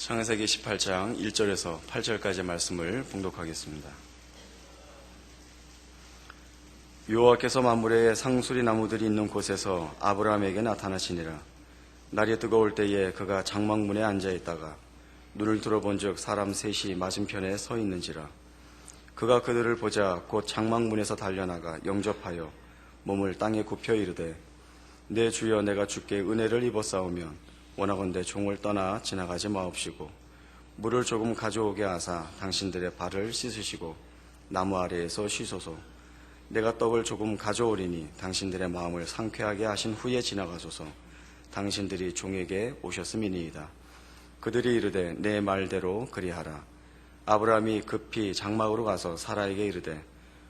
창세기 18장 1절에서 8절까지의 말씀을 봉독하겠습니다. 여호와께서 만물에 상수리 나무들이 있는 곳에서 아브라함에게 나타나시니라. 날이 뜨거울 때에 그가 장막문에 앉아있다가 눈을 들어본즉 사람 셋이 맞은편에 서 있는지라. 그가 그들을 보자 곧 장막문에서 달려나가 영접하여 몸을 땅에 굽혀 이르되, 내 주여, 내가 주께 은혜를 입었사오면 원하건대 종을 떠나 지나가지 마옵시고 물을 조금 가져오게 하사 당신들의 발을 씻으시고 나무 아래에서 쉬소서. 내가 떡을 조금 가져오리니 당신들의 마음을 상쾌하게 하신 후에 지나가소서. 당신들이 종에게 오셨음이니이다. 그들이 이르되, 내 말대로 그리하라. 아브라함이 급히 장막으로 가서 사라에게 이르되,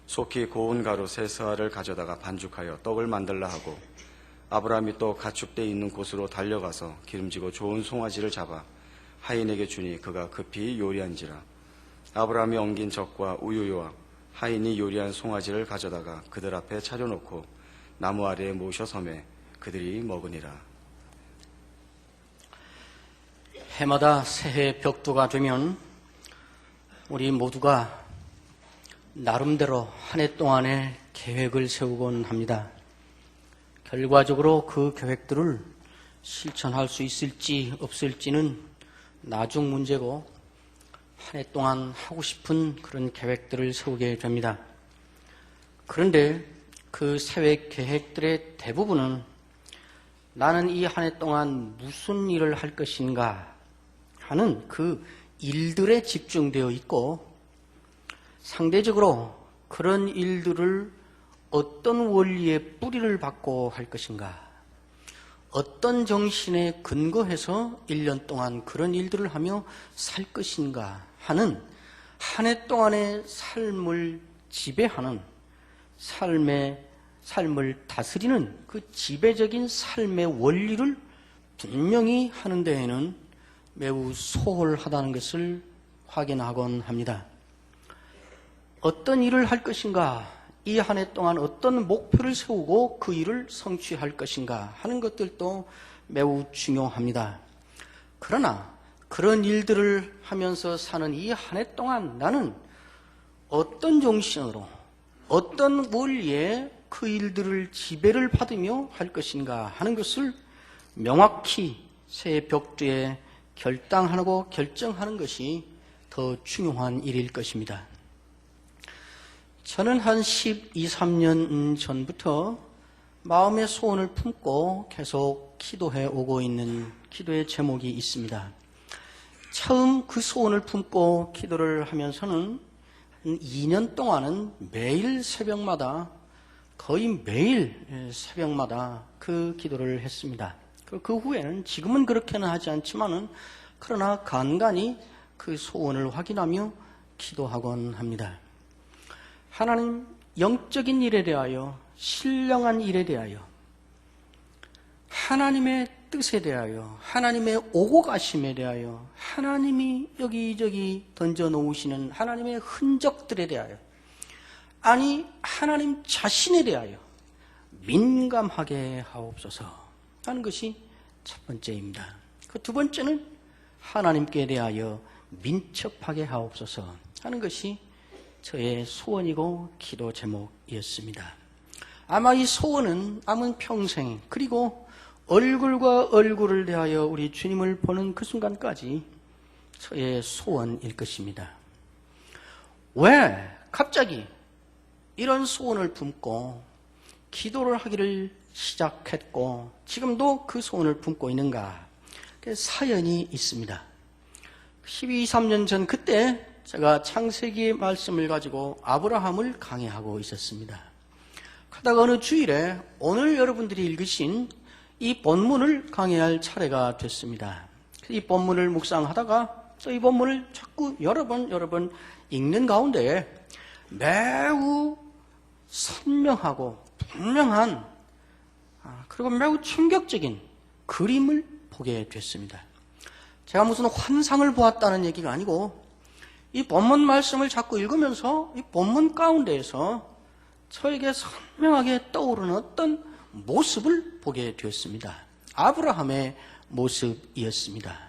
속히 고운 가루 세 스아를 가져다가 반죽하여 떡을 만들라 하고, 아브라함이 또 가축대 있는 곳으로 달려가서 기름지고 좋은 송아지를 잡아 하인에게 주니 그가 급히 요리한지라. 아브라함이 엉긴 젖과 우유와 하인이 요리한 송아지를 가져다가 그들 앞에 차려놓고 나무 아래에 모셔 섬에 그들이 먹으니라. 해마다 새해 벽두가 되면 우리 모두가 나름대로 한 해 동안의 계획을 세우곤 합니다. 결과적으로 그 계획들을 실천할 수 있을지 없을지는 나중 문제고, 한 해 동안 하고 싶은 그런 계획들을 세우게 됩니다. 그런데 그 새해 계획들의 대부분은 나는 이 한 해 동안 무슨 일을 할 것인가 하는 그 일들에 집중되어 있고, 상대적으로 그런 일들을 어떤 원리의 뿌리를 받고 할 것인가, 어떤 정신에 근거해서 1년 동안 그런 일들을 하며 살 것인가 하는 한 해 동안의 삶을 지배하는, 삶을 다스리는 그 지배적인 삶의 원리를 분명히 하는 데에는 매우 소홀하다는 것을 확인하곤 합니다. 어떤 일을 할 것인가, 이 한 해 동안 어떤 목표를 세우고 그 일을 성취할 것인가 하는 것들도 매우 중요합니다. 그러나 그런 일들을 하면서 사는 이 한 해 동안 나는 어떤 정신으로, 어떤 원리에 그 일들을 지배를 받으며 할 것인가 하는 것을 명확히 새해 벽두에 결단하고 결정하는 것이 더 중요한 일일 것입니다. 저는 한 12, 13년 전부터 마음의 소원을 품고 계속 기도해 오고 있는 기도의 제목이 있습니다. 처음 그 소원을 품고 기도를 하면서는 한 2년 동안은 매일 새벽마다, 거의 매일 새벽마다 그 기도를 했습니다. 그 후에는, 지금은 그렇게는 하지 않지만은, 그러나 간간히 그 소원을 확인하며 기도하곤 합니다. 하나님, 영적인 일에 대하여, 신령한 일에 대하여, 하나님의 뜻에 대하여, 하나님의 오고 가심에 대하여, 하나님이 여기저기 던져놓으시는 하나님의 흔적들에 대하여, 아니 하나님 자신에 대하여 민감하게 하옵소서 하는 것이 첫 번째입니다. 그 두 번째는 하나님께 대하여 민첩하게 하옵소서 하는 것이 저의 소원이고 기도 제목이었습니다. 아마 이 소원은 남은 평생, 그리고 얼굴과 얼굴을 대하여 우리 주님을 보는 그 순간까지 저의 소원일 것입니다. 왜 갑자기 이런 소원을 품고 기도를 하기를 시작했고 지금도 그 소원을 품고 있는가? 그 사연이 있습니다. 12, 13년 전 그때 제가 창세기의 말씀을 가지고 아브라함을 강의하고 있었습니다. 그러다가 어느 주일에 오늘 여러분들이 읽으신 이 본문을 강의할 차례가 됐습니다. 이 본문을 묵상하다가 또 이 본문을 자꾸 여러 번 읽는 가운데 매우 선명하고 분명한, 그리고 매우 충격적인 그림을 보게 됐습니다. 제가 무슨 환상을 보았다는 얘기가 아니고, 이 본문 말씀을 자꾸 읽으면서 이 본문 가운데에서 저에게 선명하게 떠오르는 어떤 모습을 보게 되었습니다. 아브라함의 모습이었습니다.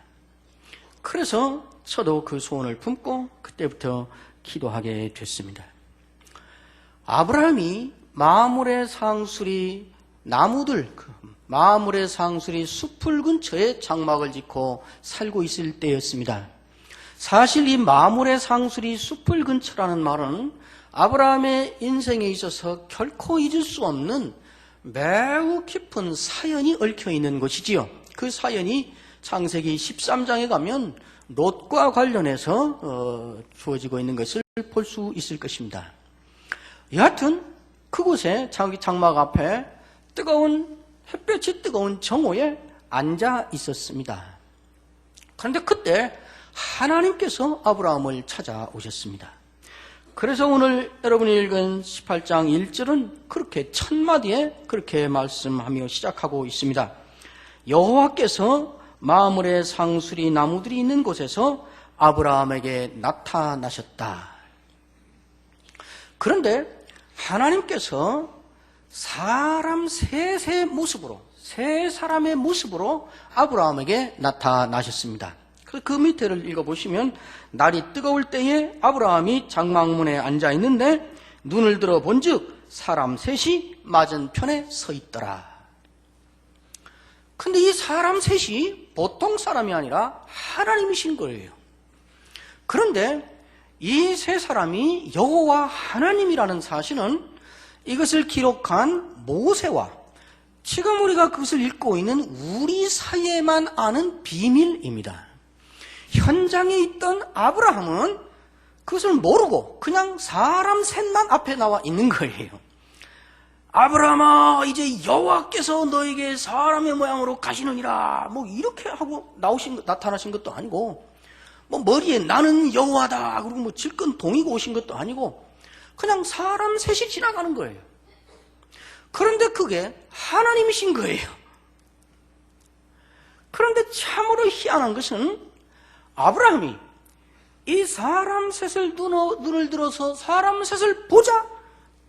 그래서 저도 그 소원을 품고 그때부터 기도하게 됐습니다. 아브라함이 마므레 상수리 나무들, 마므레 상수리 숲을 근처에 장막을 짓고 살고 있을 때였습니다. 사실 이 마므레 상수리 숲을 근처라는 말은 아브라함의 인생에 있어서 결코 잊을 수 없는 매우 깊은 사연이 얽혀 있는 것이지요. 그 사연이 창세기 13장에 가면 롯과 관련해서 주어지고 있는 것을 볼 수 있을 것입니다. 여하튼 그곳에 자기 장막 앞에 뜨거운 햇볕이 뜨거운 정오에 앉아 있었습니다. 그런데 그때 하나님께서 아브라함을 찾아오셨습니다. 그래서 오늘 여러분이 읽은 18장 1절은 그렇게 첫 마디에 그렇게 말씀하며 시작하고 있습니다. 여호와께서 마므레 상수리 나무들이 있는 곳에서 아브라함에게 나타나셨다. 그런데 하나님께서 사람 셋의 모습으로, 세 사람의 모습으로 아브라함에게 나타나셨습니다. 그 밑에를 읽어보시면 날이 뜨거울 때에 아브라함이 장막문에 앉아 있는데 눈을 들어 본즉 사람 셋이 맞은편에 서 있더라. 근데 이 사람 셋이 보통 사람이 아니라 하나님이신 거예요. 그런데 이 세 사람이 여호와 하나님이라는 사실은 이것을 기록한 모세와 지금 우리가 그것을 읽고 있는 우리 사이에만 아는 비밀입니다. 현장에 있던 아브라함은 그것을 모르고 그냥 사람 셋만 앞에 나와 있는 거예요. 아브라함아, 이제 여호와께서 너에게 사람의 모양으로 가시느니라, 뭐 이렇게 하고 나타나신 것도 아니고, 뭐 머리에 나는 여호와다 그리고 뭐 질끈 동이고 오신 것도 아니고 그냥 사람 셋이 지나가는 거예요. 그런데 그게 하나님이신 거예요. 그런데 참으로 희한한 것은 아브라함이 이 사람 셋을 눈을 들어서 사람 셋을 보자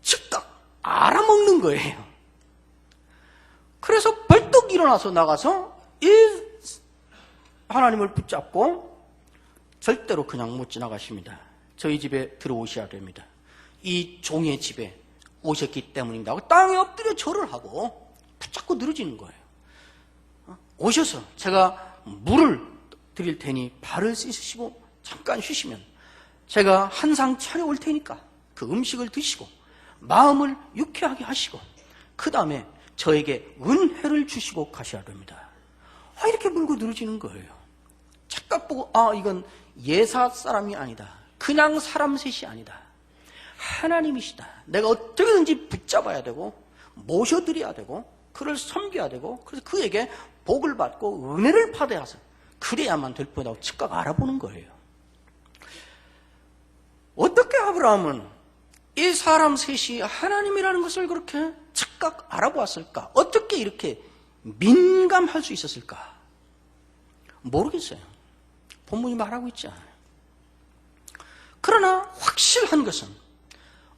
즉각 알아먹는 거예요. 그래서 벌떡 일어나서 나가서 이 하나님을 붙잡고 절대로 그냥 못 지나가십니다. 저희 집에 들어오셔야 됩니다. 이 종의 집에 오셨기 때문입니다. 땅에 엎드려 절을 하고 붙잡고 늘어지는 거예요. 오셔서 제가 물을 드릴 테니 발을 씻으시고 잠깐 쉬시면 제가 한상 차려올 테니까 그 음식을 드시고 마음을 유쾌하게 하시고 그 다음에 저에게 은혜를 주시고 가셔야 됩니다. 이렇게 물고 늘어지는 거예요. 착각 보고 이건 예사 사람이 아니다. 그냥 사람 셋이 아니다. 하나님이시다. 내가 어떻게든지 붙잡아야 되고 모셔드려야 되고 그를 섬겨야 되고 그래서 그에게 복을 받고 은혜를 받아야서 그래야만 될 뿐이라고 즉각 알아보는 거예요. 어떻게 아브라함은 이 사람 셋이 하나님이라는 것을 그렇게 즉각 알아보았을까? 어떻게 이렇게 민감할 수 있었을까? 모르겠어요. 본문이 말하고 있지 않아요. 그러나 확실한 것은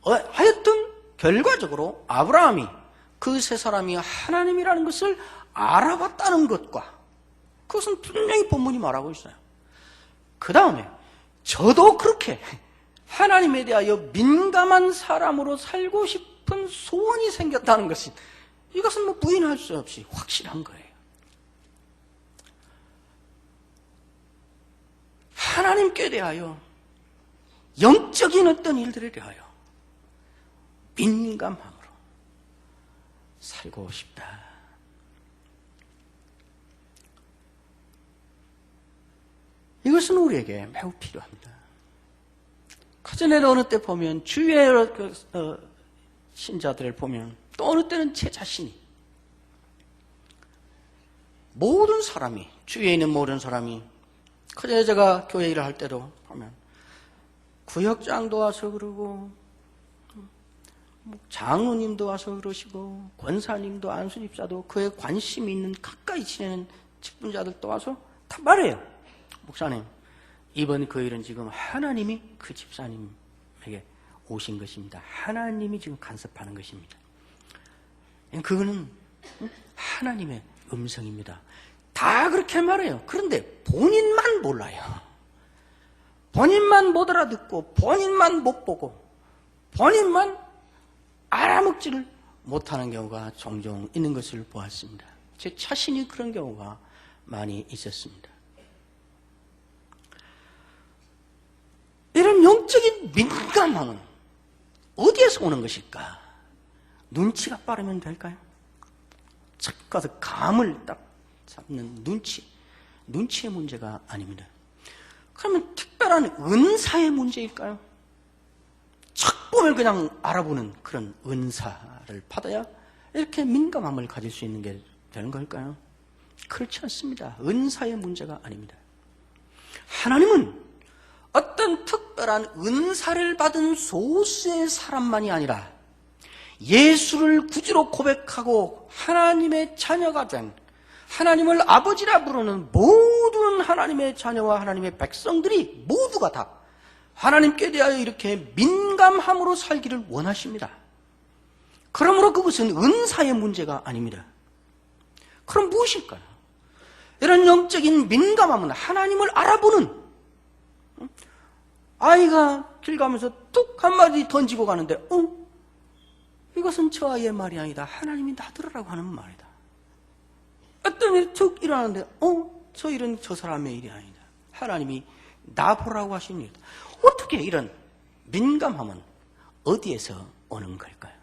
하여튼 결과적으로 아브라함이 그 세 사람이 하나님이라는 것을 알아봤다는 것과 그것은 분명히 본문이 말하고 있어요. 그 다음에 저도 그렇게 하나님에 대하여 민감한 사람으로 살고 싶은 소원이 생겼다는 것이 이것은 뭐 부인할 수 없이 확실한 거예요. 하나님께 대하여 영적인 어떤 일들에 대하여 민감함으로 살고 싶다. 이것은 우리에게 매우 필요합니다. 그전에도 어느 때 보면 주위의 신자들을 보면 또 어느 때는 제 자신이 모든 사람이 주위에 있는 모든 사람이 그전에 제가 교회 일을 할 때도 보면 구역장도 와서 그러고 장로님도 와서 그러시고 권사님도 안수집사도 그에 관심이 있는 가까이 지내는 직분자들도 와서 다 말해요. 목사님, 이번 그 일은 지금 하나님이 그 집사님에게 오신 것입니다. 하나님이 지금 간섭하는 것입니다. 그거는 하나님의 음성입니다. 다 그렇게 말해요. 그런데 본인만 몰라요. 본인만 못 알아듣고 본인만 못 보고 본인만 알아먹지를 못하는 경우가 종종 있는 것을 보았습니다. 제 자신이 그런 경우가 많이 있었습니다. 이런 영적인 민감함은 어디에서 오는 것일까? 눈치가 빠르면 될까요? 척 가서 감을 딱 잡는 눈치의 문제가 아닙니다. 그러면 특별한 은사의 문제일까요? 척 보면 그냥 알아보는 그런 은사를 받아야 이렇게 민감함을 가질 수 있는 게 되는 걸까요? 그렇지 않습니다. 은사의 문제가 아닙니다. 하나님은 어떤 특별한 은사를 받은 소수의 사람만이 아니라 예수를 구주로 고백하고 하나님의 자녀가 된, 하나님을 아버지라 부르는 모든 하나님의 자녀와 하나님의 백성들이 모두가 다 하나님께 대하여 이렇게 민감함으로 살기를 원하십니다. 그러므로 그것은 은사의 문제가 아닙니다. 그럼 무엇일까요? 이런 영적인 민감함은 하나님을 알아보는, 아이가 길 가면서 뚝 한마디 던지고 가는데 이것은 저 아이의 말이 아니다. 하나님이 나 들으라고 하는 말이다. 어떤 일이 툭 일어나는데 저 일은 저 사람의 일이 아니다. 하나님이 나 보라고 하신 일이다. 어떻게 이런 민감함은 어디에서 오는 걸까요?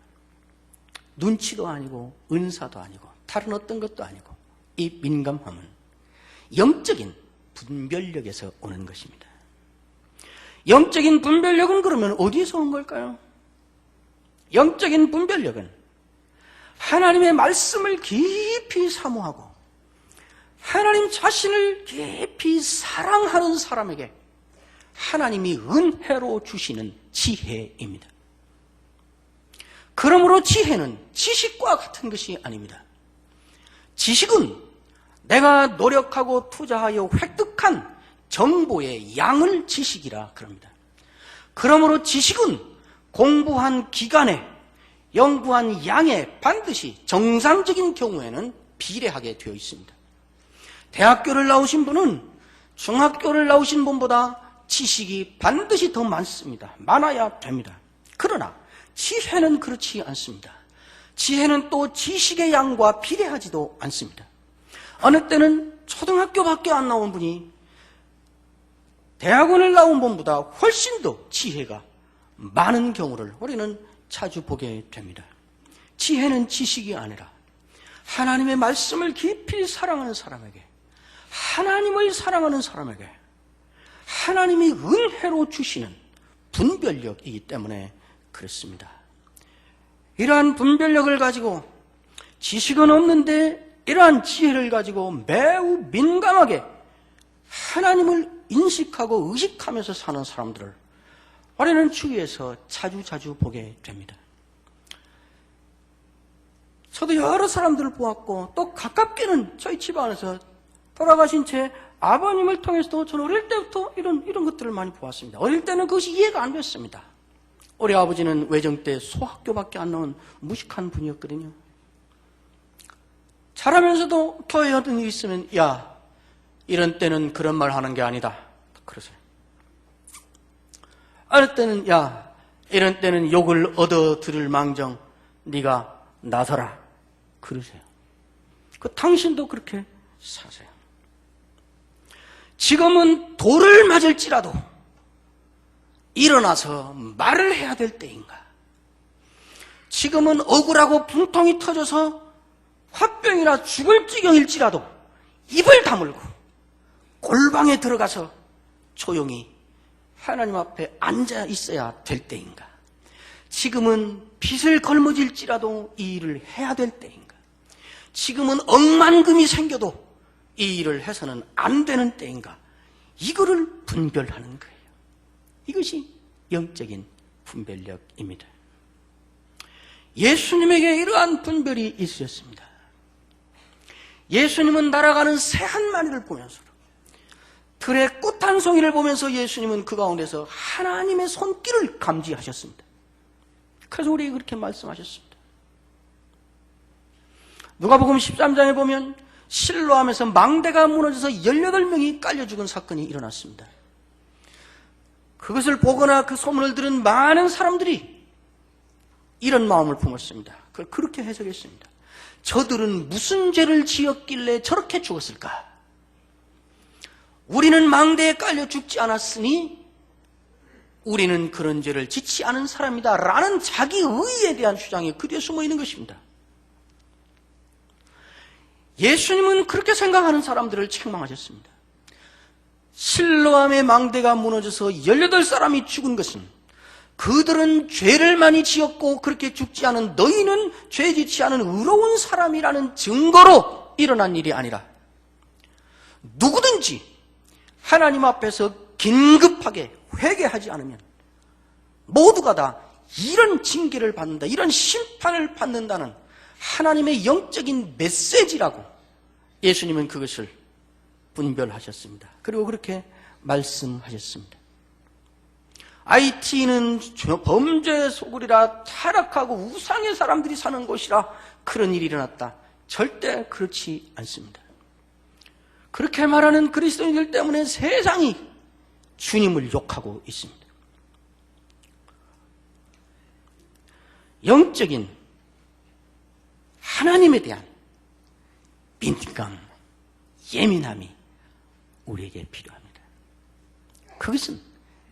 눈치도 아니고 은사도 아니고 다른 어떤 것도 아니고 이 민감함은 영적인 분별력에서 오는 것입니다. 영적인 분별력은 그러면 어디에서 온 걸까요? 영적인 분별력은 하나님의 말씀을 깊이 사모하고 하나님 자신을 깊이 사랑하는 사람에게 하나님이 은혜로 주시는 지혜입니다. 그러므로 지혜는 지식과 같은 것이 아닙니다. 지식은 내가 노력하고 투자하여 획득한 정보의 양을 지식이라 그럽니다. 그러므로 지식은 공부한 기간에 연구한 양에 반드시 정상적인 경우에는 비례하게 되어 있습니다. 대학교를 나오신 분은 중학교를 나오신 분보다 지식이 반드시 더 많습니다. 많아야 됩니다. 그러나 지혜는 그렇지 않습니다. 지혜는 또 지식의 양과 비례하지도 않습니다. 어느 때는 초등학교밖에 안 나온 분이 대학원을 나온 분보다 훨씬 더 지혜가 많은 경우를 우리는 자주 보게 됩니다. 지혜는 지식이 아니라 하나님의 말씀을 깊이 사랑하는 사람에게, 하나님을 사랑하는 사람에게 하나님이 은혜로 주시는 분별력이기 때문에 그렇습니다. 이러한 분별력을 가지고 지식은 없는데 이러한 지혜를 가지고 매우 민감하게 하나님을 인식하고 의식하면서 사는 사람들을 우리는 주위에서 자주 보게 됩니다. 저도 여러 사람들을 보았고 또 가깝게는 저희 집안에서 돌아가신 제 아버님을 통해서도 저는 어릴 때부터 이런 것들을 많이 보았습니다. 어릴 때는 그것이 이해가 안 됐습니다. 우리 아버지는 외정 때 소학교밖에 안 나온 무식한 분이었거든요. 자라면서도 교회에 어떤 일이 있으면 야, 이런 때는 그런 말 하는 게 아니다. 그러세요. 어느 때는 야, 이런 때는 욕을 얻어 들을 망정 네가 나서라. 그러세요. 당신도 그렇게 사세요. 지금은 돌을 맞을지라도 일어나서 말을 해야 될 때인가? 지금은 억울하고 분통이 터져서 화병이나 죽을 지경일지라도 입을 다물고 골방에 들어가서 조용히 하나님 앞에 앉아 있어야 될 때인가? 지금은 빚을 걸머질지라도 이 일을 해야 될 때인가? 지금은 억만금이 생겨도 이 일을 해서는 안 되는 때인가? 이거를 분별하는 거예요. 이것이 영적인 분별력입니다. 예수님에게 이러한 분별이 있으셨습니다. 예수님은 날아가는 새 한 마리를 보면서 들의 꽃 한 송이를 보면서 예수님은 그 가운데서 하나님의 손길을 감지하셨습니다. 그래서 우리에게 그렇게 말씀하셨습니다. 누가복음 13장에 보면 실로암에서 망대가 무너져서 18명이 깔려 죽은 사건이 일어났습니다. 그것을 보거나 그 소문을 들은 많은 사람들이 이런 마음을 품었습니다. 그걸 그렇게 해석했습니다. 저들은 무슨 죄를 지었길래 저렇게 죽었을까? 우리는 망대에 깔려 죽지 않았으니 우리는 그런 죄를 짓지 않은 사람이다 라는 자기 의에 대한 주장이 그 뒤에 숨어 있는 것입니다. 예수님은 그렇게 생각하는 사람들을 책망하셨습니다. 실로암의 망대가 무너져서 18사람이 죽은 것은 그들은 죄를 많이 지었고 그렇게 죽지 않은 너희는 죄 짓지 않은 의로운 사람이라는 증거로 일어난 일이 아니라 누구든지 하나님 앞에서 긴급하게 회개하지 않으면 모두가 다 이런 징계를 받는다, 이런 심판을 받는다는 하나님의 영적인 메시지라고 예수님은 그것을 분별하셨습니다. 그리고 그렇게 말씀하셨습니다. IT는 범죄의 소굴이라 타락하고 우상의 사람들이 사는 곳이라 그런 일이 일어났다. 절대 그렇지 않습니다. 그렇게 말하는 그리스도인들 때문에 세상이 주님을 욕하고 있습니다. 영적인 하나님에 대한 민감, 예민함이 우리에게 필요합니다. 그것은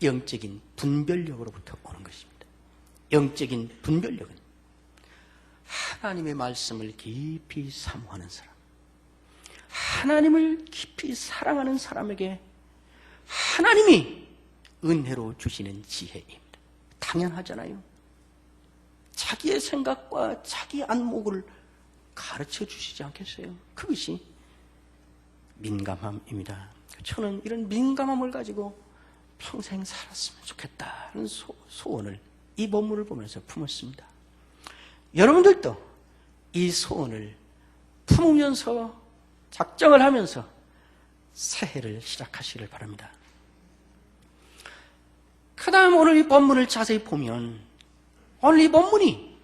영적인 분별력으로부터 오는 것입니다. 영적인 분별력은 하나님의 말씀을 깊이 사모하는 사람, 하나님을 깊이 사랑하는 사람에게 하나님이 은혜로 주시는 지혜입니다. 당연하잖아요. 자기의 생각과 자기 안목을 가르쳐 주시지 않겠어요? 그것이 민감함입니다. 저는 이런 민감함을 가지고 평생 살았으면 좋겠다는 소원을 이 본문을 보면서 품었습니다. 여러분들도 이 소원을 품으면서 작정을 하면서 새해를 시작하시기를 바랍니다. 그 다음 오늘 이 본문을 자세히 보면 오늘 이 본문이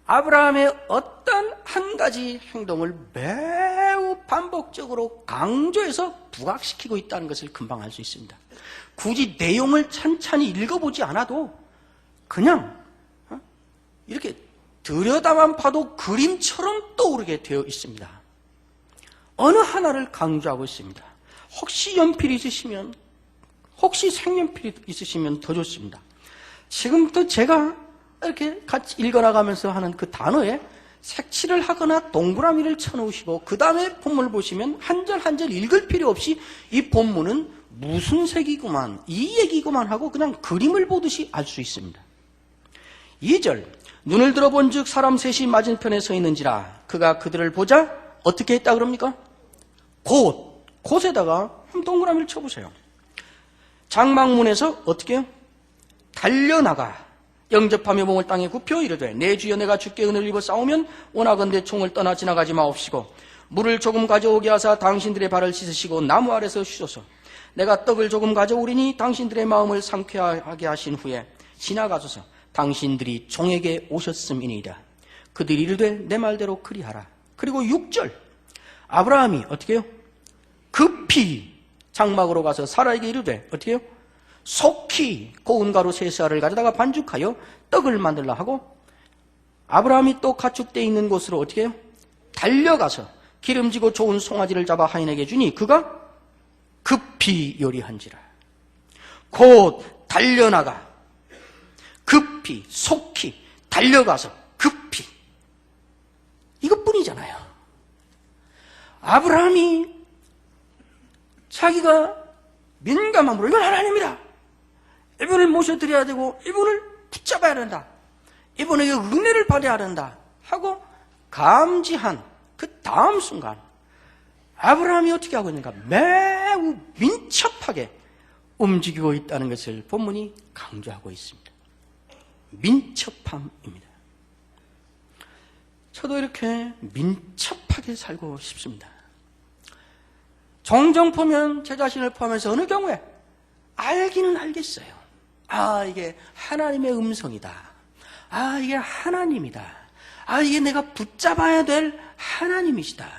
아브라함의 어떤 한 가지 행동을 매우 반복적으로 강조해서 부각시키고 있다는 것을 금방 알 수 있습니다. 굳이 내용을 찬찬히 읽어보지 않아도 그냥 이렇게 들여다만 봐도 그림처럼 떠오르게 되어 있습니다. 어느 하나를 강조하고 있습니다. 혹시 연필이 있으시면, 혹시 색연필이 있으시면 더 좋습니다. 지금부터 제가 이렇게 같이 읽어나가면서 하는 그 단어에 색칠을 하거나 동그라미를 쳐놓으시고 그 다음에 본문을 보시면 한 절 한 절 읽을 필요 없이 이 본문은 무슨 색이구만, 이 얘기구만 하고 그냥 그림을 보듯이 알 수 있습니다. 2절, 눈을 들어본 즉 사람 셋이 맞은편에 서 있는지라 그가 그들을 보자 어떻게 했다 그럽니까? 곧에다가 한 동그라미를 쳐보세요. 장막문에서 어떻게 해요? 달려나가 영접하며 몸을 땅에 굽혀 이르되 내 주여 내가 주께 은혜를 입어 싸우면 원하건대 총을 떠나 지나가지 마옵시고 물을 조금 가져오게 하사 당신들의 발을 씻으시고 나무 아래서 쉬소서. 내가 떡을 조금 가져오리니 당신들의 마음을 상쾌하게 하신 후에 지나가소서. 당신들이 종에게 오셨음이니이다. 그들이 이르되 내 말대로 그리하라. 그리고 6절 아브라함이 어떻게 해요? 급히 장막으로 가서 사라에게 이르되 어떻게 해요? 속히 고운 가루 3쌀을 가져다가 반죽하여 떡을 만들라 하고 아브라함이 또 가축되어 있는 곳으로 어떻게 해요? 달려가서 기름지고 좋은 송아지를 잡아 하인에게 주니 그가 급히 요리한지라. 곧 달려나가 급히 속히 달려가서 급히 이것뿐이잖아요. 아브라함이 자기가 민감함으로 이건 하나님이다. 이분을 모셔드려야 되고 이분을 붙잡아야 된다. 이분에게 은혜를 받아야 된다 하고 감지한 그 다음 순간 아브라함이 어떻게 하고 있는가? 매우 민첩하게 움직이고 있다는 것을 본문이 강조하고 있습니다. 민첩함입니다. 저도 이렇게 민첩하게 살고 싶습니다. 종종 보면 제 자신을 포함해서 어느 경우에 알기는 알겠어요. 아, 이게 하나님의 음성이다. 아, 이게 하나님이다. 아, 이게 내가 붙잡아야 될 하나님이시다.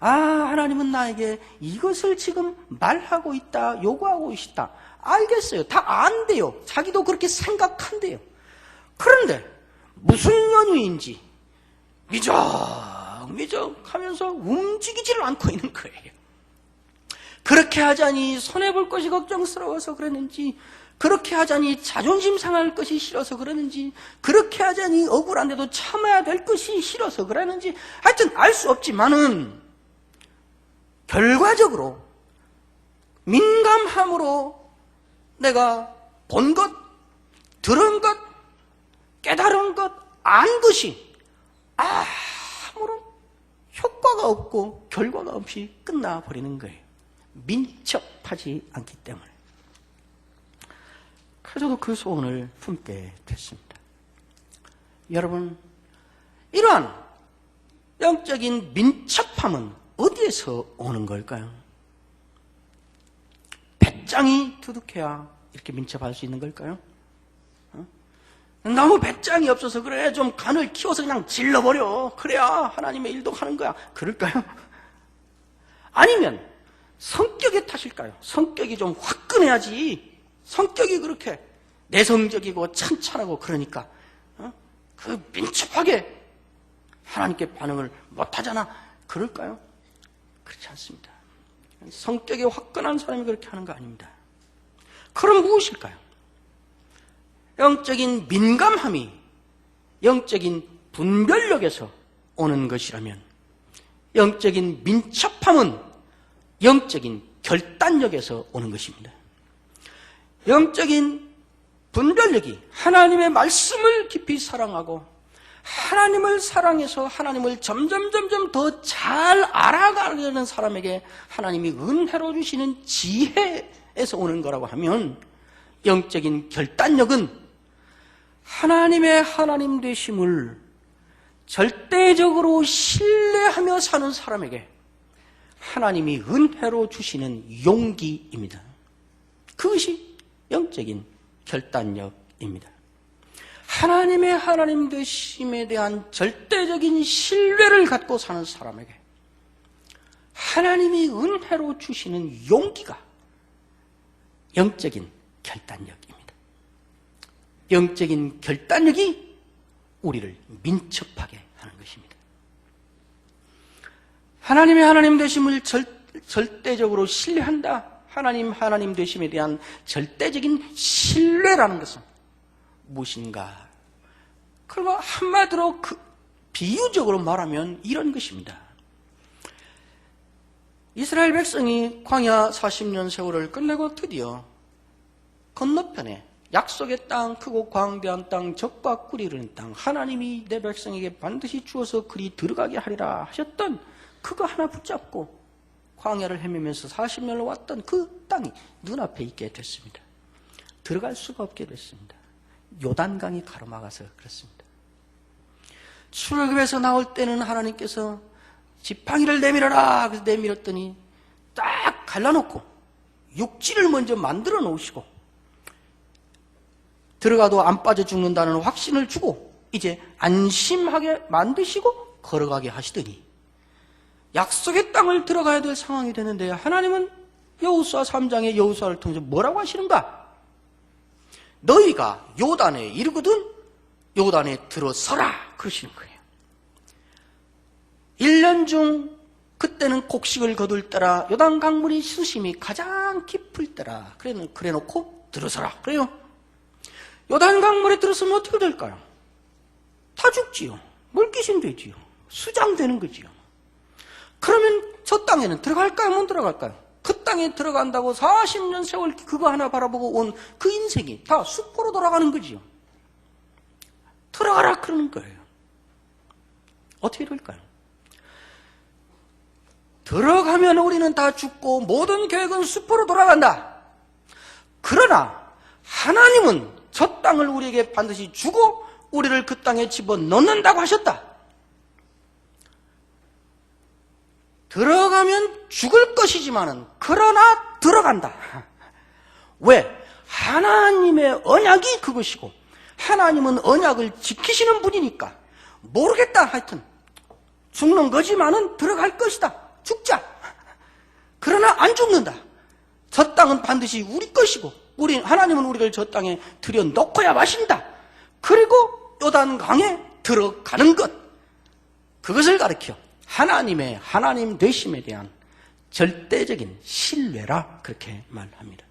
하나님은 나에게 이것을 지금 말하고 있다, 요구하고 있다. 알겠어요. 다 안돼요. 자기도 그렇게 생각한대요. 그런데 무슨 연유인지 미적미적 하면서 움직이지를 않고 있는 거예요. 그렇게 하자니 손해볼 것이 걱정스러워서 그랬는지, 그렇게 하자니 자존심 상할 것이 싫어서 그러는지, 그렇게 하자니 억울한데도 참아야 될 것이 싫어서 그러는지, 하여튼 알 수 없지만은 결과적으로 민감함으로 내가 본 것, 들은 것, 깨달은 것, 안 것이 아무런 효과가 없고 결과가 없이 끝나버리는 거예요. 민첩하지 않기 때문에. 그래서 그 소원을 품게 됐습니다. 여러분, 이러한 영적인 민첩함은 어디에서 오는 걸까요? 배짱이 두둑해야 이렇게 민첩할 수 있는 걸까요? 너무 배짱이 없어서 그래, 좀 간을 키워서 그냥 질러버려, 그래야 하나님의 일도 하는 거야, 그럴까요? 아니면 성격의 탓일까요? 성격이 좀 화끈해야지, 성격이 그렇게 내성적이고 찬찬하고 그러니까 그 민첩하게 하나님께 반응을 못하잖아, 그럴까요? 그렇지 않습니다. 성격이 화끈한 사람이 그렇게 하는 거 아닙니다. 그럼 무엇일까요? 영적인 민감함이 영적인 분별력에서 오는 것이라면, 영적인 민첩함은 영적인 결단력에서 오는 것입니다. 영적인 분별력이 하나님의 말씀을 깊이 사랑하고 하나님을 사랑해서 하나님을 점점 더 잘 알아가려는 사람에게 하나님이 은혜로 주시는 지혜에서 오는 거라고 하면, 영적인 결단력은 하나님의 하나님 되심을 절대적으로 신뢰하며 사는 사람에게 하나님이 은혜로 주시는 용기입니다. 그것이 영적인 결단력입니다. 하나님의 하나님 되심에 대한 절대적인 신뢰를 갖고 사는 사람에게 하나님이 은혜로 주시는 용기가 영적인 결단력입니다. 영적인 결단력이 우리를 민첩하게 하는 것입니다. 하나님의 하나님 되심을 절대적으로 신뢰한다. 하나님 되심에 대한 절대적인 신뢰라는 것은 무엇인가? 그러면 한마디로 비유적으로 말하면 이런 것입니다. 이스라엘 백성이 광야 40년 세월을 끝내고 드디어 건너편에 약속의 땅, 크고 광대한 땅, 적과 꿀이 흐르는 땅, 하나님이 내 백성에게 반드시 주어서 그리 들어가게 하리라 하셨던 그거 하나 붙잡고 광야를 헤매면서 40년을 왔던 그 땅이 눈앞에 있게 됐습니다. 들어갈 수가 없게 됐습니다. 요단강이 가로막아서 그렇습니다. 출애굽에서 나올 때는 하나님께서 지팡이를 내밀어라, 그래서 내밀었더니 딱 갈라놓고 육지를 먼저 만들어 놓으시고 들어가도 안 빠져 죽는다는 확신을 주고 이제 안심하게 만드시고 걸어가게 하시더니 약속의 땅을 들어가야 될 상황이 되는데, 하나님은 여호수아 3장의 여호수아를 통해서 뭐라고 하시는가? 너희가 요단에 이르거든 요단에 들어서라, 그러시는 거예요. 1년 중 그때는 곡식을 거둘 때라, 요단 강물이 수심이 가장 깊을 때라, 그래 놓고 들어서라 그래요. 요단 강물에 들어서면 어떻게 될까요? 다 죽지요. 물귀신 되지요. 수장되는 거지요. 그러면 저 땅에는 들어갈까요? 못 들어갈까요? 그 땅에 들어간다고 40년 세월 그거 하나 바라보고 온 그 인생이 다 숲으로 돌아가는 거지요. 들어가라 그러는 거예요. 어떻게 될까요? 들어가면 우리는 다 죽고 모든 계획은 숲으로 돌아간다. 그러나 하나님은 저 땅을 우리에게 반드시 주고 우리를 그 땅에 집어넣는다고 하셨다. 들어가면 죽을 것이지만은 그러나 들어간다. 왜? 하나님의 언약이 그것이고 하나님은 언약을 지키시는 분이니까 모르겠다, 하여튼 죽는 거지만은 들어갈 것이다, 죽자. 그러나 안 죽는다. 저 땅은 반드시 우리 것이고 하나님은 우리를 저 땅에 들여놓고야 마신다. 그리고 요단강에 들어가는 것, 그것을 가리켜 하나님 되심에 대한 절대적인 신뢰라 그렇게 말합니다.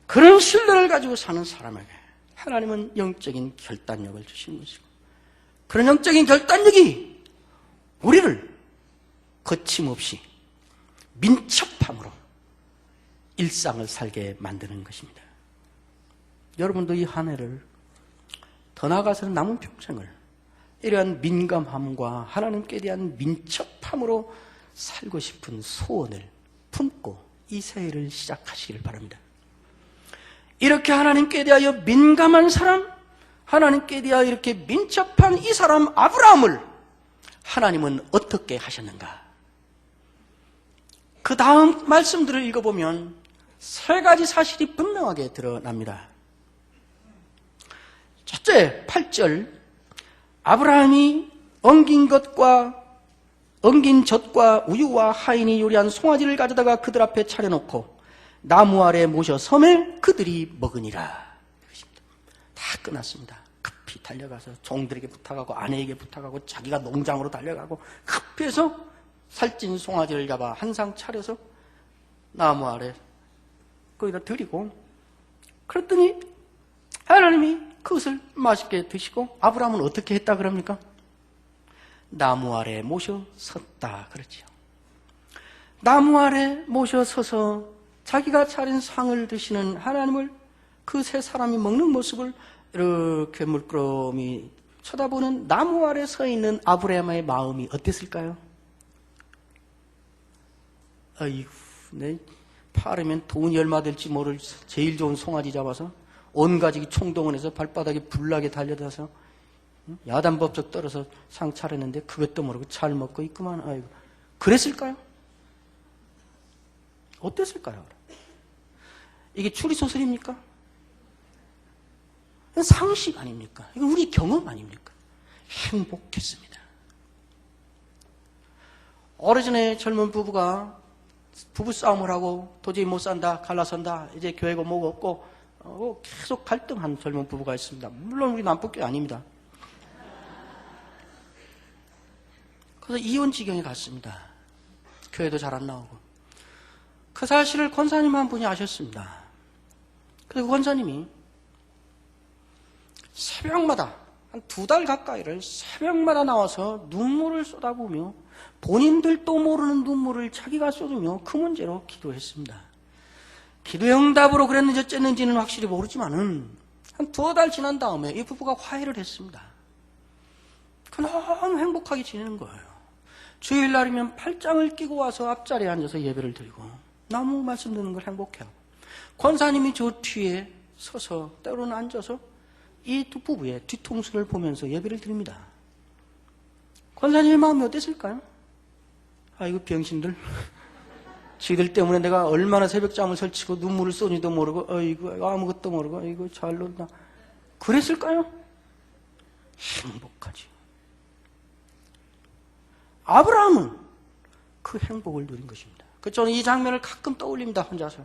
그런 신뢰를 가지고 사는 사람에게 하나님은 영적인 결단력을 주시는 것이고, 그런 영적인 결단력이 우리를 거침없이 민첩함으로 일상을 살게 만드는 것입니다. 여러분도 이 한 해를, 더 나아가서는 남은 평생을 이러한 민감함과 하나님께 대한 민첩함으로 살고 싶은 소원을 품고 이 새해를 시작하시길 바랍니다. 이렇게 하나님께 대하여 민감한 사람, 하나님께 대하여 이렇게 민첩한 이 사람 아브라함을 하나님은 어떻게 하셨는가? 그 다음 말씀들을 읽어보면 세 가지 사실이 분명하게 드러납니다. 첫째, 8절, 아브라함이 엉긴 젖과 우유와 하인이 요리한 송아지를 가져다가 그들 앞에 차려놓고 나무 아래 모셔 섬에 그들이 먹으니라. 다 끝났습니다. 급히 달려가서 종들에게 부탁하고 아내에게 부탁하고 자기가 농장으로 달려가고 급해서 살찐 송아지를 잡아 한 상 차려서 나무 아래 거기다 드리고, 그랬더니 하나님이 그것을 맛있게 드시고, 아브라함은 어떻게 했다 그럽니까? 나무 아래 모셔 섰다 그러지요. 나무 아래 모셔 서서 자기가 차린 상을 드시는 하나님을, 그 세 사람이 먹는 모습을 이렇게 물끄러미 쳐다보는 나무 아래 서 있는 아브라함의 마음이 어땠을까요? 아이고, 내 팔으면 돈이 얼마 될지 모를 제일 좋은 송아지 잡아서 온 가족이 총동원해서 발바닥에 불나게 달려들어서 야단법석 떨어서 상 차렸는데 그것도 모르고 잘 먹고 있구만. 아이고, 그랬을까요? 어땠을까요? 이게 추리소설입니까? 이건 상식 아닙니까? 이건 우리 경험 아닙니까? 행복했습니다. 오래전에 젊은 부부가 부부싸움을 하고 도저히 못 산다, 갈라선다, 이제 교회가 뭐가 없고 계속 갈등한 젊은 부부가 있습니다. 물론 우리 남북교회 아닙니다. 그래서 이혼 지경에 갔습니다. 교회도 잘 안 나오고. 그 사실을 권사님 한 분이 아셨습니다. 그리고 권사님이 새벽마다 한 2달 가까이를 새벽마다 나와서 눈물을 쏟아부으며 본인들도 모르는 눈물을 자기가 쏟으며 그 문제로 기도했습니다. 기도의 응답으로 그랬는지 어쨌는지는 확실히 모르지만은 한 2달 지난 다음에 이 부부가 화해를 했습니다. 너무 행복하게 지내는 거예요. 주일날이면 팔짱을 끼고 와서 앞자리에 앉아서 예배를 드리고 너무 말씀 듣는 걸 행복해하고, 권사님이 저 뒤에 서서 때로는 앉아서 이 두 부부의 뒤통수를 보면서 예배를 드립니다. 권사님의 마음이 어땠을까요? 아이고 병신들, 지들 때문에 내가 얼마나 새벽잠을 설치고 눈물을 쏘니도 모르고 아이고 아무것도 모르고 아이고 잘 논다, 그랬을까요? 행복하지. 아브라함은 그 행복을 누린 것입니다. 저는 이 장면을 가끔 떠올립니다, 혼자서.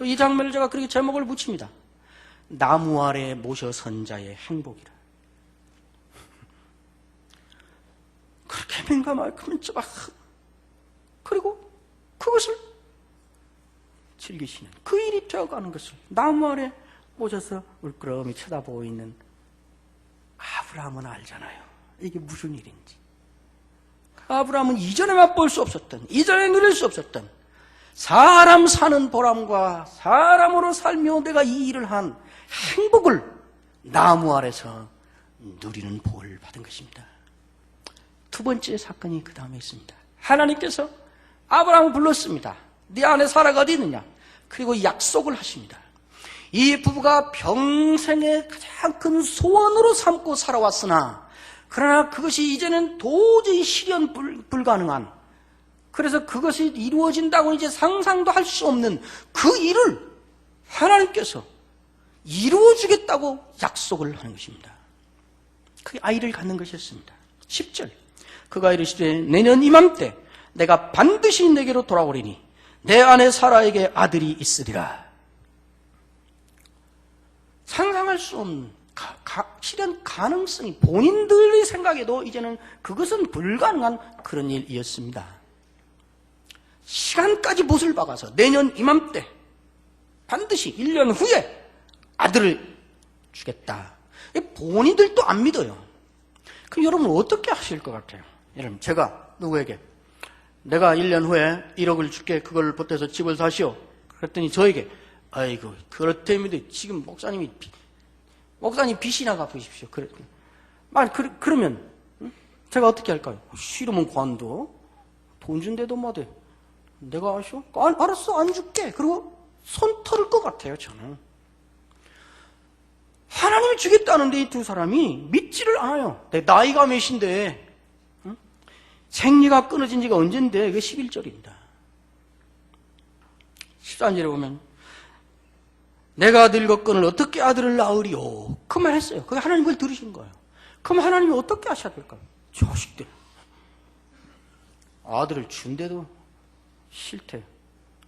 이 장면을 제가 그렇게 제목을 붙입니다. 나무 아래 모셔 선 자의 행복이라. 그렇게 민감하면 그리고 그것을 즐기시는, 그 일이 되어가는 것을 나무 아래 모셔서 울끄러미 쳐다보고 있는 아브라함은 알잖아요. 이게 무슨 일인지. 아브라함은 이전에 맛볼 수 없었던, 이전에 누릴 수 없었던 사람 사는 보람과 사람으로 살며 내가 이 일을 한 행복을 나무 아래서 누리는 복을 받은 것입니다. 두 번째 사건이 그 다음에 있습니다. 하나님께서 아브라함을 불렀습니다. 네 아내 사라가 어디 있느냐? 그리고 약속을 하십니다. 이 부부가 평생의 가장 큰 소원으로 삼고 살아왔으나, 그러나 그것이 이제는 도저히 실현 불가능한, 그래서 그것이 이루어진다고 이제 상상도 할 수 없는 그 일을 하나님께서 이루어주겠다고 약속을 하는 것입니다. 그 아이를 갖는 것이었습니다. 10절, 그가 이르시되 내년 이맘때 내가 반드시 내게로 돌아오리니 내 아내 사라에게 아들이 있으리라. 상상할 수 없는 실현 가능성이 본인들의 생각에도 이제는 그것은 불가능한 그런 일이었습니다. 시간까지 못을 박아서 내년 이맘때 반드시 1년 후에 아들을 주겠다. 본인들도 안 믿어요. 그럼 여러분 어떻게 하실 것 같아요? 여러분 제가 누구에게 내가 1년 후에 1억을 줄게, 그걸 보태서 집을 사시오. 그랬더니 저에게 아이고 그렇다면 지금 목사님 빚이나 갚으십시오. 그러면 제가 어떻게 할까요? 싫으면 관둬. 돈 준대도 못해. 내가 아시오? 알았어, 안 줄게. 그리고 손 털을 것 같아요, 저는. 하나님이 주겠다는데 이 두 사람이 믿지를 않아요. 내 나이가 몇인데, 생리가 끊어진 지가 언젠데, 그게 11절입니다. 13절에 보면, 내가 늙었거늘 어떻게 아들을 낳으리오? 그 말 했어요. 그게 하나님 그걸 들으신 거예요. 그럼 하나님이 어떻게 하셔야 될까요? 자식들. 아들을 준대도 싫대.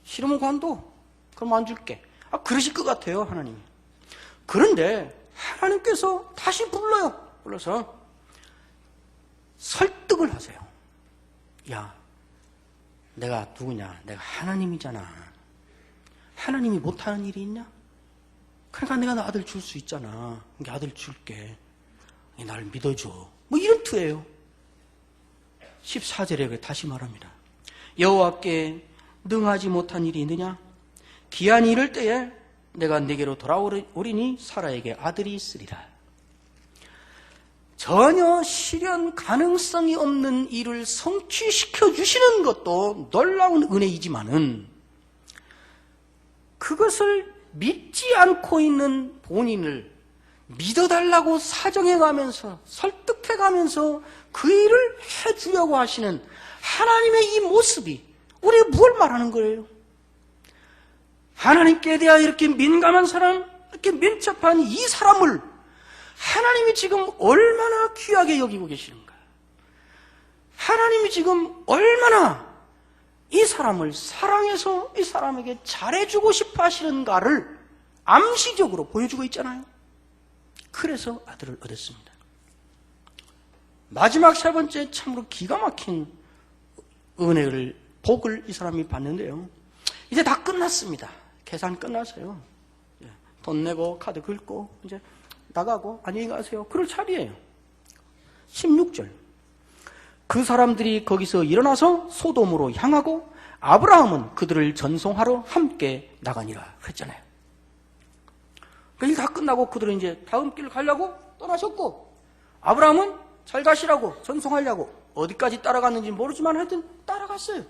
싫으면 관둬. 그럼 안 줄게. 그러실 것 같아요, 하나님이. 그런데 하나님께서 다시 불러서 설득을 하세요. 야, 내가 누구냐? 내가 하나님이잖아. 하나님이 못하는 일이 있냐? 그러니까 내가 너 아들 줄 수 있잖아. 그러니까 아들 줄게. 날 믿어줘. 뭐 이런 투예요. 14절에 다시 말합니다. 여호와께 능하지 못한 일이 있느냐? 기한이 이를 때에 내가 네게로 돌아오리니 사라에게 아들이 있으리라. 전혀 실현 가능성이 없는 일을 성취시켜 주시는 것도 놀라운 은혜이지만은 그것을 믿지 않고 있는 본인을 믿어달라고 사정해가면서 설득해가면서 그 일을 해주려고 하시는 하나님의 이 모습이 우리가 뭘 말하는 거예요? 하나님께 대하여 이렇게 민감한 사람, 이렇게 민첩한 이 사람을 하나님이 지금 얼마나 귀하게 여기고 계시는가? 하나님이 지금 얼마나 이 사람을 사랑해서 이 사람에게 잘해주고 싶어 하시는가를 암시적으로 보여주고 있잖아요. 그래서 아들을 얻었습니다. 마지막 세 번째 참으로 기가 막힌 은혜를, 복을 이 사람이 받는데요. 이제 다 끝났습니다. 계산 끝났어요. 돈 내고 카드 긁고 이제 나가고 안녕히 가세요. 그럴 차례예요. 16절. 그 사람들이 거기서 일어나서 소돔으로 향하고 아브라함은 그들을 전송하러 함께 나가니라 그랬잖아요. 그러니까 다 끝나고 그들은 이제 다음 길 가려고 떠나셨고 아브라함은 잘 가시라고 전송하려고 어디까지 따라갔는지 모르지만 하여튼 따라갔어요.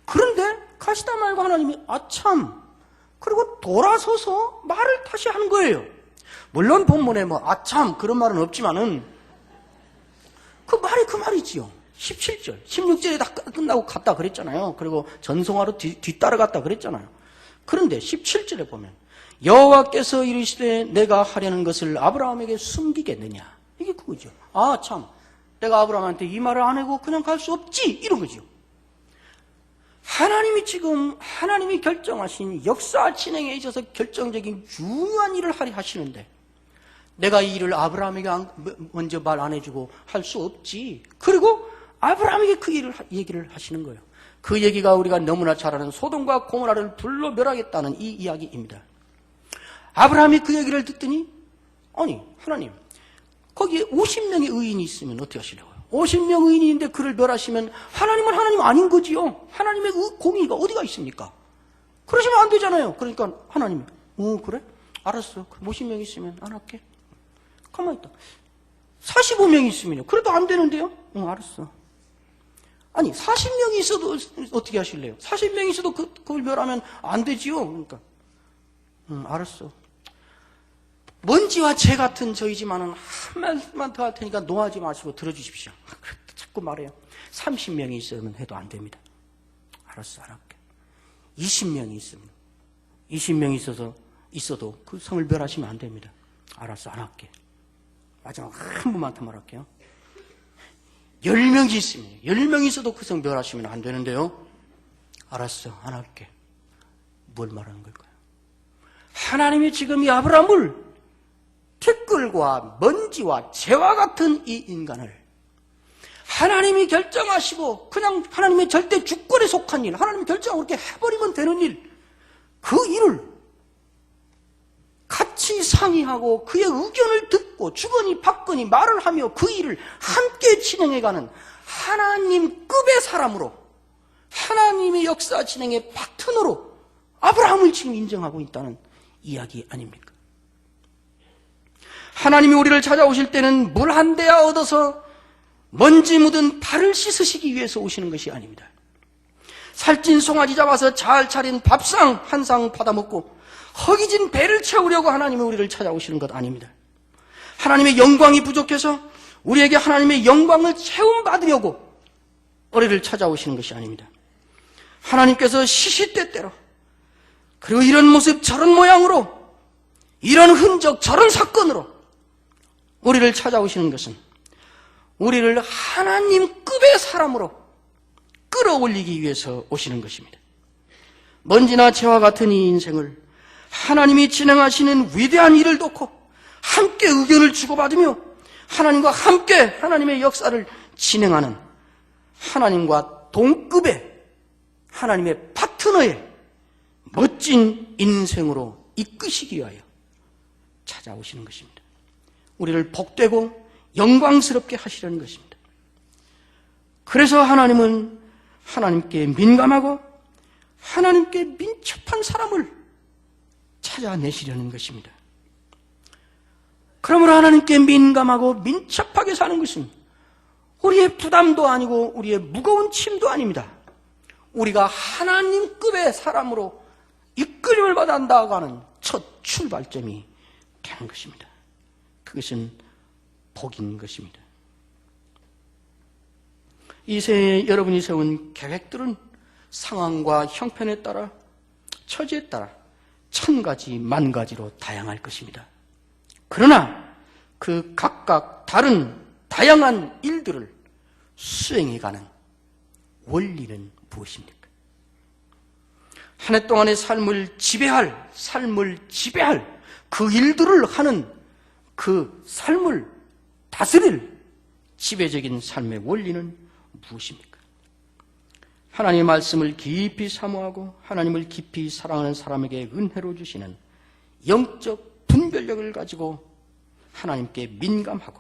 그런데 가시다 말고 하나님이 아참 그리고 돌아서서 말을 다시 하는 거예요. 물론 본문에 아참 그런 말은 없지만은 그 말이 그 말이지요. 17절, 16절에 다 끝나고 갔다 그랬잖아요. 그리고 전송하러 뒤따라갔다 그랬잖아요. 그런데 17절에 보면 여호와께서 이르시되 내가 하려는 것을 아브라함에게 숨기겠느냐. 이게 그거죠. 아 참, 내가 아브라함한테 이 말을 안 하고 그냥 갈 수 없지 이런 거죠. 하나님이 지금 하나님이 결정하신 역사 진행에 있어서 결정적인 중요한 일을 하시는데 내가 이 일을 아브라함에게 먼저 말 안 해주고 할 수 없지. 그리고 아브라함에게 그 일을 얘기를 하시는 거예요. 그 얘기가 우리가 너무나 잘 아는 소돔과 고모라를 불러 멸하겠다는 이 이야기입니다. 아브라함이 그 얘기를 듣더니 아니 하나님 거기에 50명의 의인이 있으면 어떻게 하시려고요? 50명 의인인데 그를 멸하시면 하나님은 하나님 아닌 거지요. 하나님의 공의가 어디가 있습니까? 그러시면 안 되잖아요. 그러니까 하나님이 그래? 알았어. 50명 있으면 안 할게. 가만히 있다. 45명이 있으면요. 그래도 안 되는데요? 알았어. 아니 40명이 있어도 어떻게 하실래요? 40명이 있어도 그걸 멸하면 안 되지요. 그러니까 알았어. 먼지와 재 같은 저희지만은 한 말만 더 할 테니까 노하지 마시고 들어주십시오. 자꾸 말해요. 30명이 있으면 해도 안 됩니다. 알았어, 안 할게. 20명이 있으면 20명이 있어도 그 성을 멸하시면 안 됩니다. 알았어, 안 할게. 마지막 한 번만 더 말할게요. 10명이 있습니다. 10명이 있어도 그 성 멸하시면 안 되는데요. 알았어, 안 할게. 뭘 말하는 걸까요? 하나님이 지금 이 아브라함을 티끌과 먼지와 재와 같은 이 인간을 하나님이 결정하시고 그냥 하나님의 절대 주권에 속한 일, 하나님이 결정하고 그렇게 해버리면 되는 일, 그 일을 같이 상의하고 그의 의견을 듣고 주거니 받거니 말을 하며 그 일을 함께 진행해가는 하나님급의 사람으로, 하나님의 역사 진행의 파트너로 아브라함을 지금 인정하고 있다는 이야기 아닙니까? 하나님이 우리를 찾아오실 때는 물 한 대야 얻어서 먼지 묻은 발을 씻으시기 위해서 오시는 것이 아닙니다. 살찐 송아지 잡아서 잘 차린 밥상 한 상 받아먹고 허기진 배를 채우려고 하나님이 우리를 찾아오시는 것 아닙니다. 하나님의 영광이 부족해서 우리에게 하나님의 영광을 체험받으려고 우리를 찾아오시는 것이 아닙니다. 하나님께서 시시때때로, 그리고 이런 모습 저런 모양으로, 이런 흔적 저런 사건으로 우리를 찾아오시는 것은 우리를 하나님급의 사람으로 끌어올리기 위해서 오시는 것입니다. 먼지나 재와 같은 이 인생을 하나님이 진행하시는 위대한 일을 놓고 함께 의견을 주고받으며 하나님과 함께 하나님의 역사를 진행하는 하나님과 동급의 하나님의 파트너의 멋진 인생으로 이끄시기 위하여 찾아오시는 것입니다. 우리를 복되고 영광스럽게 하시려는 것입니다. 그래서 하나님은 하나님께 민감하고 하나님께 민첩한 사람을 찾아내시려는 것입니다. 그러므로 하나님께 민감하고 민첩하게 사는 것은 우리의 부담도 아니고 우리의 무거운 짐도 아닙니다. 우리가 하나님급의 사람으로 이끌림을 받아 나아가는 첫 출발점이 되는 것입니다. 그것은 복인 것입니다. 이 새해 여러분이 세운 계획들은 상황과 형편에 따라, 처지에 따라 1000가지, 10,000가지로 다양할 것입니다. 그러나 그 각각 다른 다양한 일들을 수행해가는 원리는 무엇입니까? 한 해 동안의 삶을 지배할 그 일들을 하는 그 삶을 다스릴 지배적인 삶의 원리는 무엇입니까? 하나님의 말씀을 깊이 사모하고 하나님을 깊이 사랑하는 사람에게 은혜로 주시는 영적 분별력을 가지고 하나님께 민감하고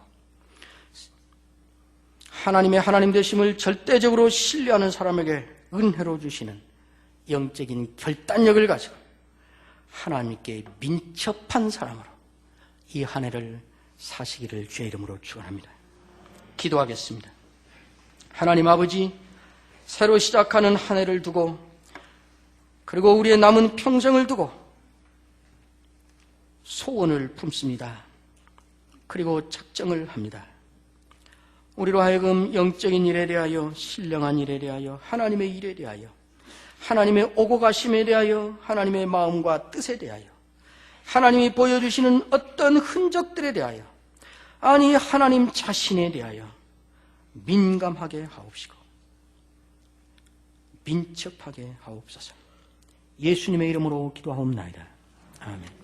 하나님의 하나님 되심을 절대적으로 신뢰하는 사람에게 은혜로 주시는 영적인 결단력을 가지고 하나님께 민첩한 사람으로 이 한 해를 사시기를 주의 이름으로 축원합니다. 기도하겠습니다. 하나님 아버지, 새로 시작하는 한 해를 두고 그리고 우리의 남은 평생을 두고 소원을 품습니다. 그리고 작정을 합니다. 우리로 하여금 영적인 일에 대하여, 신령한 일에 대하여, 하나님의 일에 대하여, 하나님의 오고 가심에 대하여, 하나님의 마음과 뜻에 대하여, 하나님이 보여주시는 어떤 흔적들에 대하여, 아니 하나님 자신에 대하여 민감하게 하옵시고 민첩하게 하옵소서. 예수님의 이름으로 기도하옵나이다. 아멘.